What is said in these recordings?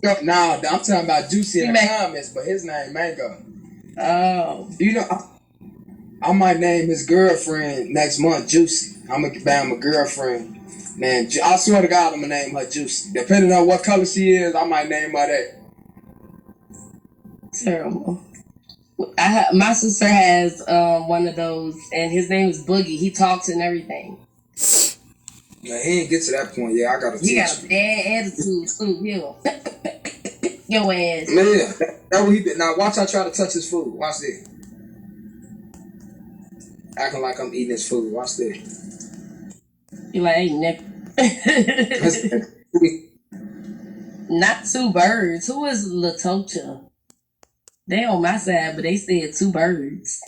Nah, I'm talking about Juicy in the comments, but his name Mango. Oh. You know, I might name his girlfriend next month Juicy. I'm gonna bang my girlfriend. Man, I swear to God, I'm gonna name her Juicy. Depending on what color she is, I might name her that. Terrible. My sister has one of those, and his name is Boogie. He talks and everything. Yeah, he ain't get to that point. Yeah, I gotta teach. He got a bad attitude too. He'll your ass. Man, that what he did. Now watch I try to touch his food. Watch this. Acting like I'm eating his food. Watch this. You like, hey, Nick. Not two birds. Who is Latocha? They on my side, but they said two birds.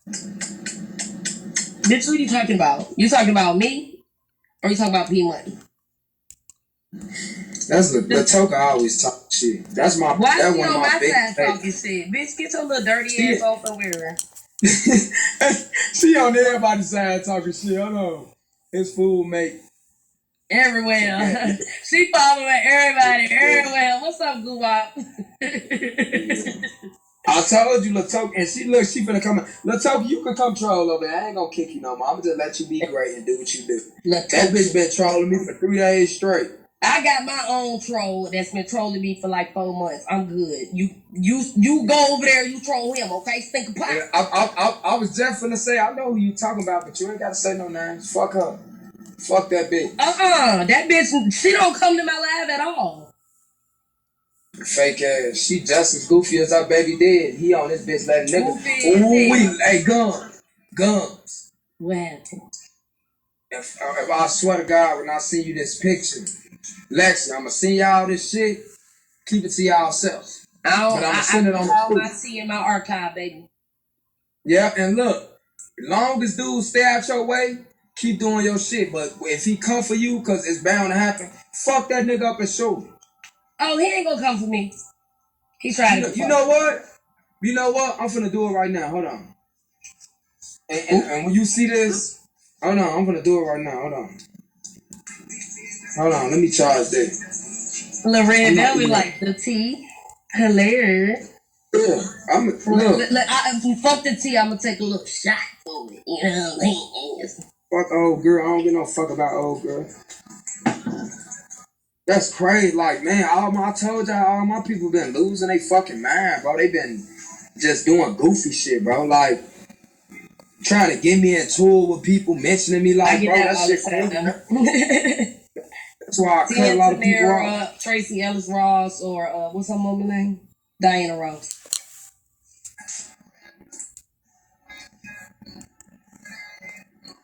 Bitch, what are you talking about? You talking about me? Or you talking about P Money? That's the token I always talk shit. That's my why that's she one on of my my big side talking shit? Bitch, get your little dirty ass off somewhere. She on everybody's side talking shit. Hold on. His food mate. Everywhere. She following everybody everywhere. What's up, Guwap? I told you, Latoke, and she finna come. Latoke, you can come troll over there. I ain't gonna kick you no more. I'm gonna just let you be great and do what you do. That bitch been trolling me for 3 days straight. I got my own troll that's been trolling me for like 4 months. I'm good. You go over there, you troll him, okay? Think of pop. I was just finna say, I know who you talking about, but you ain't gotta say no names. Fuck her. Fuck that bitch. That bitch, she don't come to my live at all. Fake ass. She just as goofy as our baby did. He on this bitch letting niggas. Ooh, hey, guns. What happened? If I swear to God, when I send you this picture, Lexi, I'ma send y'all this shit. Keep it to yourselves. But I'ma send it on the all my tea in my archive, baby. Yeah, and look, long as dudes stay out your way, keep doing your shit. But if he come for you, cause it's bound to happen, fuck that nigga up his shoulder. Oh, he ain't gonna come for me. He tried to. You know what? You know what? I'm finna do it right now. Hold on. And when you see this, hold on. I'm finna do it right now. Hold on. Hold on. Let me charge this. Lil Red Velvet like the tea. Hilarious. Yeah, fuck the tea. I'm gonna take a little shot for it. You know what I mean? Fuck old girl. I don't give no fuck about old girl. That's crazy. Like, man, I told y'all, all my people been losing their fucking mind, bro. They been just doing goofy shit, bro. Like, trying to get me into it with people, mentioning me like, bro, that shit crazy. That's why I cut a lot of people off. Tracy Ellis Ross, or what's her mama name? Diana Ross.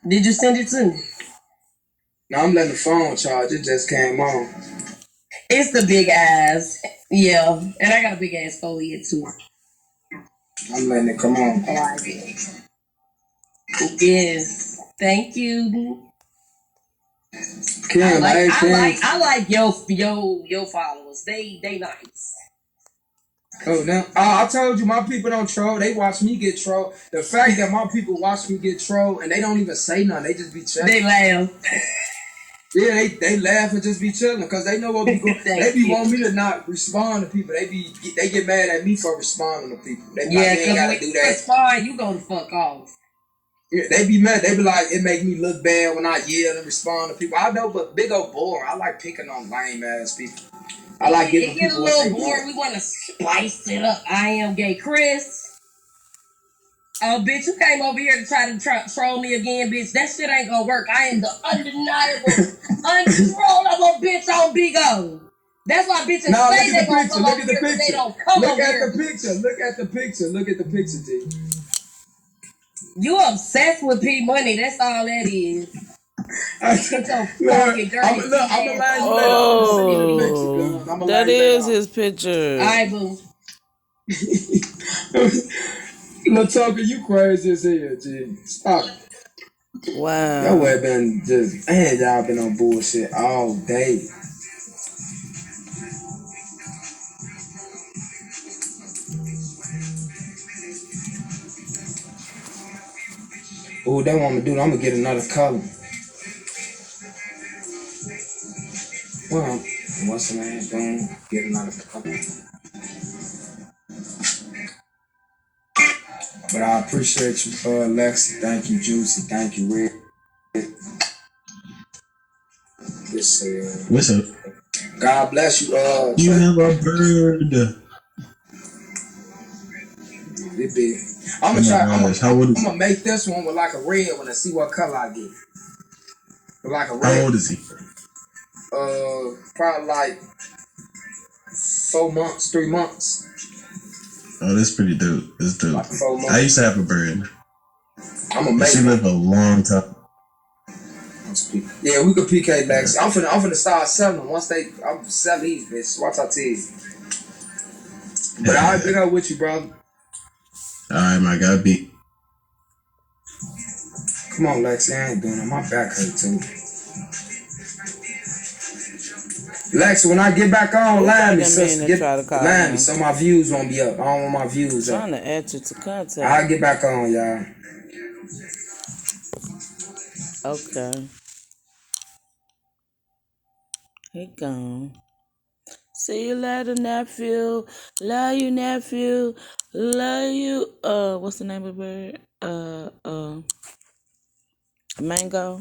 Did you send it to me? No, I'm letting the phone charge. It just came on. It's the big eyes. Yeah. And I got a big ass forehead too. I'm letting it come on. I like it. Yes. Thank you. I like your followers. They nice. Oh, now I told you my people don't troll. They watch me get trolled. The fact that my people watch me get trolled and they don't even say nothing, they just be chilling. They laugh. Yeah, they laugh and just be chilling because they know what we going. They be want me to not respond to people. They get mad at me for responding to people. They be like, you ain't gotta do that. Respond, you go the fuck off. Yeah, they be mad. They be like, it make me look bad when I yell and respond to people. I know, but big old boring. I like picking on lame ass people. I like giving people. It get a little bored. We want to spice it up. I am gay, Chris. Oh, bitch, you came over here to try to troll me again, bitch. That shit ain't gonna work. I am the undeniable, uncontrollable bitch on Big O. That's why bitches say they gonna come over here, but they don't come over here. Look at the picture. Look at the picture, G. You obsessed with P Money. That's all that is. Get your fucking dirty I'm that is his picture. I boo. Latoka, you crazy as hell, G. Stop. Wow. Y'all have been just, man, y'all been on bullshit all day. Oh, that want me to do. I'm gonna get another color. Well, What's the name? Boom. Get another couple. But I appreciate you, Lexi. Thank you, Juicy. Thank you, Red. This, What's up? God bless you, You Trey. have a bird. It big. I'm Oh gonna my try. gosh. How old is I'm gonna make this one with like a red one and see what color I get. With like a How red. old is he? Probably like 4 months, 3 months. Oh, that's pretty dope. That's dope. Like 4 months. I used to have a bird. I'm gonna make She it. lived a long time. Yeah, we could PK Lex. I'm finna start selling them. Once I'm selling these bitches. Watch out, tease. But I'll pick up with you, bro. Alright, my God, be. Come on, Lex. I ain't doing it. My back hurt too. Lex, when I get back on, line me, line me, so my views won't be up. I don't want my views up. Trying to add you to contact. I'll get back on, y'all. Okay. He gone. See you later, nephew. Love you, nephew. Love you. What's the name of the bird? Mango.